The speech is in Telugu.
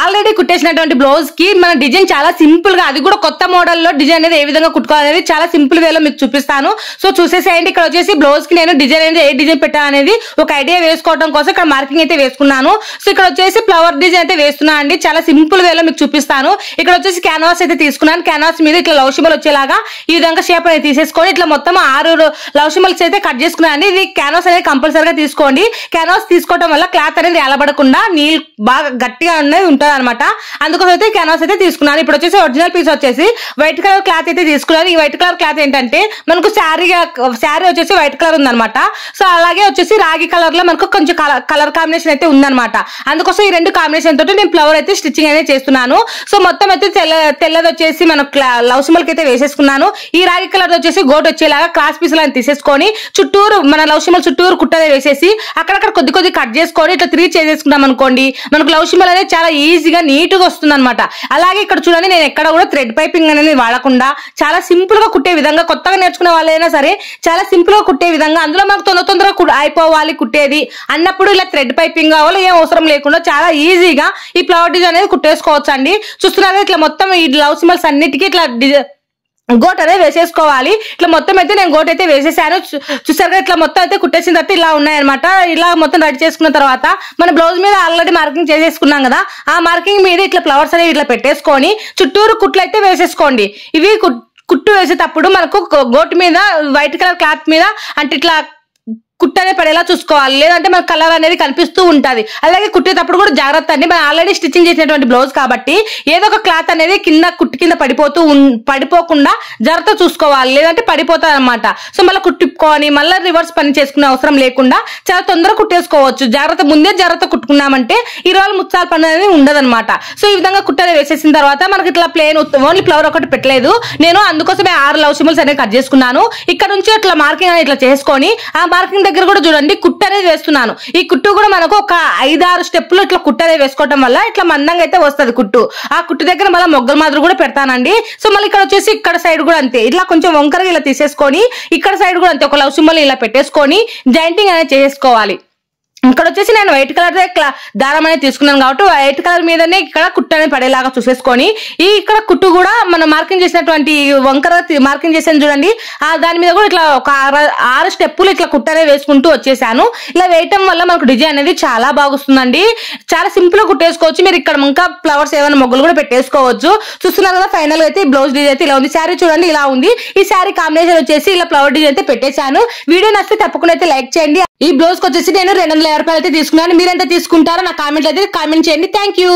ఆల్రెడీ కుట్టేసినటువంటి బ్లౌజ్ కి మన డిజైన్ చాలా సింపుల్ గా, అది కూడా కొత్త మోడల్ లో డిజైన్ అనేది ఏ విధంగా కుట్టుకోవాలనేది చాలా సింపుల్ వేలో మీకు చూపిస్తాను. సో చూసేసేయండి. ఇక్కడ వచ్చేసి బ్లౌజ్ కి నేను డిజైన్ అనేది ఏ డిజైన్ పెట్టాను అనేది ఒక ఐడియా వేసుకోవడం కోసం ఇక్కడ మార్కింగ్ అయితే వేసుకున్నాను. సో ఇక్కడ వచ్చేసి ఫ్లవర్ డిజైన్ అయితే వేస్తున్నా అండి. చాలా సింపుల్ వేలో మీకు చూపిస్తాను. ఇక్కడ వచ్చేసి క్యాన్వాస్ అయితే తీసుకున్నాను. క్యాన్వాస్ మీద ఇట్లా లవ్ సింబల్ వచ్చేలాగా ఈ విధంగా షేప్ అనేది తీసేసుకొని ఇట్లా మొత్తం 6 లవ్ సింబల్స్ అయితే కట్ చేసుకున్నాను అండి. ఇది క్యాన్వాస్ అనేది కంపల్సరీగా తీసుకోండి. క్యాన్వాస్ తీసుకోవడం వల్ల క్లాత్ అనేది ఎలబడకుండా నీళ్ళు బాగా గట్టిగా అనేది ఉంటుంది అనమాట. అందుకోసం అయితే క్యాన్వాస్ అయితే తీసుకున్నాను. ఇప్పుడు వచ్చేసి ఒరిజినల్ పీస్ వచ్చేసి వైట్ కలర్ క్లాత్ అయితే తీసుకున్నాను. ఈ వైట్ కలర్ క్లాత్ ఏంటంటే మనకు శారీ వచ్చేసి వైట్ కలర్ ఉందన్నమాట. సో అలాగే వచ్చేసి రాగి కలర్ లో మనకు కొంచెం కలర్ కాంబినేషన్ అయితే ఉందన్నమాట. అందుకోసం ఈ 2 కాంబినేషన్ తోటి నేను ఫ్లవర్ అయితే స్టిచ్చింగ్ అనేది చేస్తున్నాను. సో మొత్తం అయితే తెల్లది వచ్చేసి మనం లవ్ సింబల్ కి అయితే వేసేసుకున్నాను. ఈ రాగి కలర్ వచ్చేసి గోట్ వచ్చేలాగా క్రాస్ పీస్ లను తీసేసుకొని చుట్టూరు మన లవ్ సింబల్ చుట్టూరు కుట్టనే వేసేసి అక్కడక్కడ కొద్ది కట్ చేసుకొని ఇట్లా 3 చేసేసుకున్నాం అనుకోండి, మనకు లవ్ సింబల్ అనేది చాలా ఈజీగా నీట్ గా వస్తుంది అనమాట. అలాగే ఇక్కడ చూడండి, నేను ఎక్కడ కూడా థ్రెడ్ పైపింగ్ అనేది వాడకుండా చాలా సింపుల్ గా కుట్టే విధంగా, కొత్తగా నేర్చుకునే వాళ్ళైనా సరే చాలా సింపుల్ గా కుట్టే విధంగా, అందులో మనకు తొందరగా అయిపోవాలి కుట్టేది అన్నప్పుడు ఇలా థ్రెడ్ పైపింగ్ కావాలి ఏం అవసరం లేకుండా చాలా ఈజీగా ఈ ఫ్లవర్ డిజైన్ అనేది కుట్టేసుకోవచ్చు అండి. చూస్తున్నారా, ఇట్లా మొత్తం ఈ లవ్ సింబల్స్ అన్నిటికీ ఇట్లా గోట్ అనేది వేసేసుకోవాలి. ఇట్లా మొత్తం అయితే నేను గోట్ అయితే వేసేసాను. చూసారుగా, ఇట్లా మొత్తం అయితే కుట్టేసిన తర్వాత ఇలా ఉన్నాయన్నమాట. ఇలా మొత్తం రెడీ చేసుకున్న తర్వాత మన బ్లౌజ్ మీద ఆల్రెడీ మార్కింగ్ చేసేసుకున్నాం కదా, ఆ మార్కింగ్ మీద ఇట్లా ఫ్లవర్స్ అనేవి ఇట్లా పెట్టేసుకొని చుట్టూరు కుట్లు అయితే వేసేసుకోండి. ఇవి కుట్టు వేసేటప్పుడు మనకు గోట్ మీద వైట్ కలర్ క్లాత్ మీద అంటే ఇట్లా కుట్టనే పడేలా చూసుకోవాలి, లేదంటే మనకు కలర్ అనేది కనిపిస్తూ ఉంటది. అలాగే కుట్టేటప్పుడు కూడా జాగ్రత్త అండి. మనం ఆల్రెడీ స్టిచ్చింగ్ చేసినటువంటి బ్లౌజ్ కాబట్టి ఏదో ఒక క్లాత్ అనేది కుట్టు కింద పడిపోకుండా జాగ్రత్త చూసుకోవాలి, లేదంటే పడిపోతుంది అనమాట. సో మళ్ళీ కుట్టుకొని మళ్ళీ రివర్స్ పని చేసుకునే అవసరం లేకుండా చాలా తొందరగా కుట్టేసుకోవచ్చు. ముందే జాగ్రత్త కుట్టుకున్నామంటే ఈ రోజు ముచ్చాల పని అనేది ఉండదన్నమాట. సో ఈ విధంగా కుట్టనే వేసేసిన తర్వాత మనకి ఇట్లా ప్లేన్ ఓన్లీ ఫ్లవర్ ఒకటి పెట్టలేదు నేను, అందుకోసమే 6 లవ్ సింబల్స్ అనేది కట్ చేసుకున్నాను. ఇక్కడ నుంచి ఇట్లా మార్కింగ్ అనేది ఇట్లా చేసుకొని ఆ మార్కింగ్ దగ్గర కూడా చూడండి కుట్టు అనేది వేస్తున్నాను. ఈ కుట్టు కూడా మనకు ఒక 5-6 స్టెప్పులు ఇట్లా కుట్టు అనేది వేసుకోవడం వల్ల ఇట్లా మందంగా అయితే వస్తుంది కుట్టు. ఆ కుట్టు దగ్గర మళ్ళీ మొగ్గల మాదిరి కూడా పెడతానండి. సో మళ్ళీ ఇక్కడ వచ్చేసి ఇక్కడ సైడ్ కూడా అంతే, ఇట్లా కొంచెం వంకరగా ఇలా తీసేసుకొని ఇక్కడ సైడ్ కూడా అంతే ఒక లవ్ సింబల్ ఇలా పెట్టేసుకొని జాయింటింగ్ అనేది చేసుకోవాలి. ఇక్కడ వచ్చేసి నేను వైట్ కలర్ దారం అనేది తీసుకున్నాను కాబట్టి వైట్ కలర్ మీదనే ఇక్కడ కుట్టు అనేది పడేలాగా చూసేసుకొని ఇక్కడ కుట్టు కూడా మనం మార్కింగ్ చేసినటువంటి వంకర మార్కింగ్ చేసాను చూడండి, దాని మీద కూడా ఇట్లా ఒక 6 స్టెప్పులు ఇట్లా కుట్టు అనేది వేసుకుంటూ వచ్చేసాను. ఇలా వేయటం వల్ల మనకు డిజైన్ అనేది చాలా బాగుస్తుందండి. చాలా సింపుల్ గా కుట్టేసుకోవచ్చు. మీరు ఇక్కడ ఇంకా ఫ్లవర్స్ ఏమైనా మొగ్గులు కూడా పెట్టేసుకోవచ్చు. చూస్తున్నారు కదా, ఫైనల్ గా అయితే బ్లౌజ్ డిజైన్ అయితే ఇలా ఉంది. శారీ చూడండి ఇలా ఉంది. ఈ శారీ కాంబినేషన్ వచ్చేసి ఇలా ఫ్లవర్ డిజైన్ అయితే పెట్టేశాను. వీడియో నచ్చితే తప్పకుండా అయితే లైక్ చేయండి. ఈ బ్లౌజ్ కి వచ్చేసి నేను 250 రూపాయలు అయితే తీసుకున్నాను. మీరెంత తీసుకుంటారో నా కామెంట్ అయితే కామెంట్ చేయండి. Thank you.